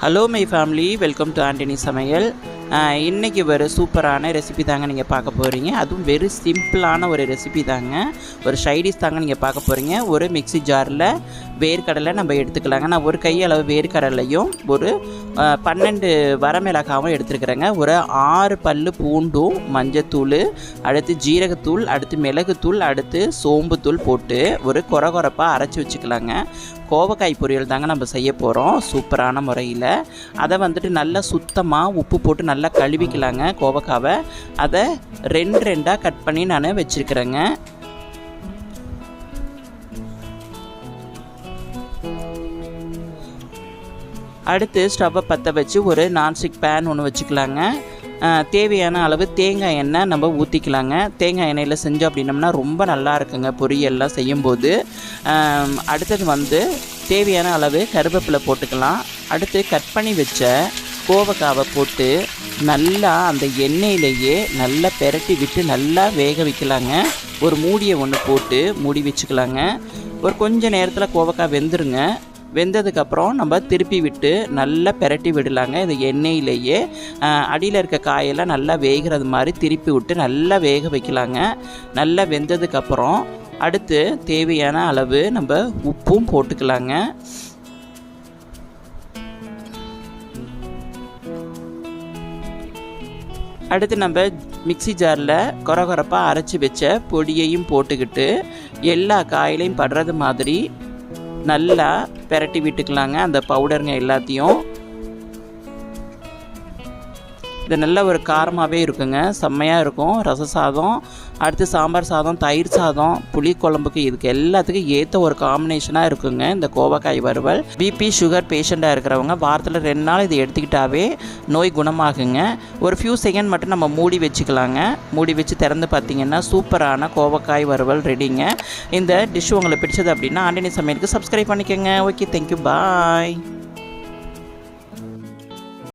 Hello my family, welcome to Antony சமையல். இன்றைக்கி ஒரு சூப்பரான ரெசிபி தாங்க நீங்கள் பார்க்க போகிறீங்க. அதுவும் வெரி சிம்பிளான ஒரு ரெசிபி தாங்க. ஒரு சைடிஷ் தாங்க நீங்கள் பார்க்க போகிறீங்க. ஒரு மிக்ஸி ஜாரில் வேர்க்கடலை நம்ம எடுத்துக்கலாங்க. நான் ஒரு கையளவு வேர்க்கடலையும் ஒரு 12 வரமிளகாவும் எடுத்துருக்குறேங்க. ஒரு 6 பல்லு பூண்டும், மஞ்சத்தூள், அடுத்து ஜீரகத்தூள், அடுத்து மிளகுத்தூள், அடுத்து சோம்புத்தூள் போட்டு ஒரு கொரகொரப்பாக அரைச்சி வச்சுக்கலாங்க. கோவக்காய் பொரியல் தாங்க நம்ம செய்ய போகிறோம் சூப்பரான முறையில். அதை வந்துட்டு நல்லா சுத்தமாக உப்பு போட்டு நல்லா கழுவிக்கலாங்க கோவக்காவை. அதை 2 கட் பண்ணி நான் வச்சுருக்கிறேங்க. அடுத்து ஸ்டவ்வை பற்ற வச்சு ஒரு நான்ஸ்டிக் பேன் ஒன்று வச்சுக்கலாங்க. தேவையான அளவு தேங்காய் எண்ணெய் நம்ம ஊற்றிக்கலாங்க. தேங்காய் எண்ணெயில் செஞ்சோம் அப்படின்னம்னா ரொம்ப நல்லா இருக்குங்க பொரியல்லாம் செய்யும்போது. அடுத்தது தேவையான அளவு கருவேப்பிலை போட்டுக்கலாம். அடுத்து கட் பண்ணி வச்ச கோவக்காவை போட்டு நல்லா அந்த எண்ணெயிலேயே நல்லா பெரட்டி விட்டு நல்லா வேக வைக்கலாங்க. ஒரு மூடியை ஒன்று போட்டு மூடி வச்சுக்கலாங்க. ஒரு கொஞ்சம் நேரத்தில் கோவக்காய் வெந்துருங்க. வெந்ததுக்கப்புறம் நம்ம திருப்பி விட்டு நல்லா பெரட்டி விடலாங்க. இது எண்ணெயிலேயே அடியில் இருக்க காயெல்லாம் நல்லா வேகிறது மாதிரி திருப்பி விட்டு நல்லா வேக வைக்கலாங்க. நல்லா வெந்ததுக்கப்புறம் அடுத்து தேவையான அளவு நம்ம உப்பும் போட்டுக்கலாங்க. அடுத்து நம்ம மிக்ஸி ஜாரில் கொரகொரப்பாக அரைச்சி வச்ச பொடியையும் போட்டுக்கிட்டு எல்லா காயிலையும் படுறது மாதிரி நல்லா பெரட்டி விட்டுக்கலாங்க. அந்த பவுடருங்க எல்லாத்தையும். இது நல்ல ஒரு காரமாகவே இருக்குங்க, செம்மையாக இருக்கும். ரச சாதம், அடுத்து சாம்பார் சாதம், தயிர் சாதம், புளி குழம்புக்கு இதுக்கு எல்லாத்துக்கும் ஏற்ற ஒரு காம்பினேஷனாக இருக்குங்க இந்த கோவக்காய் வறுவல். பிபி சுகர் பேஷண்ட்டாக இருக்கிறவங்க வாரத்தில் 2 நாள் இது எடுத்துக்கிட்டாவே நோய் குணமாகுங்க. ஒரு ஃபியூ செகண்ட் மட்டும் நம்ம மூடி வச்சுக்கலாங்க. மூடி வச்சு திறந்து பார்த்திங்கன்னா சூப்பரான கோவக்காய் வறுவல் ரெடிங்க. இந்த டிஷ் உங்களுக்கு பிடிச்சது அப்படின்னா ஆண்டனி சமையலுக்கு சப்ஸ்கிரைப் பண்ணிக்கோங்க. ஓகே, தேங்க்யூ, பாய்.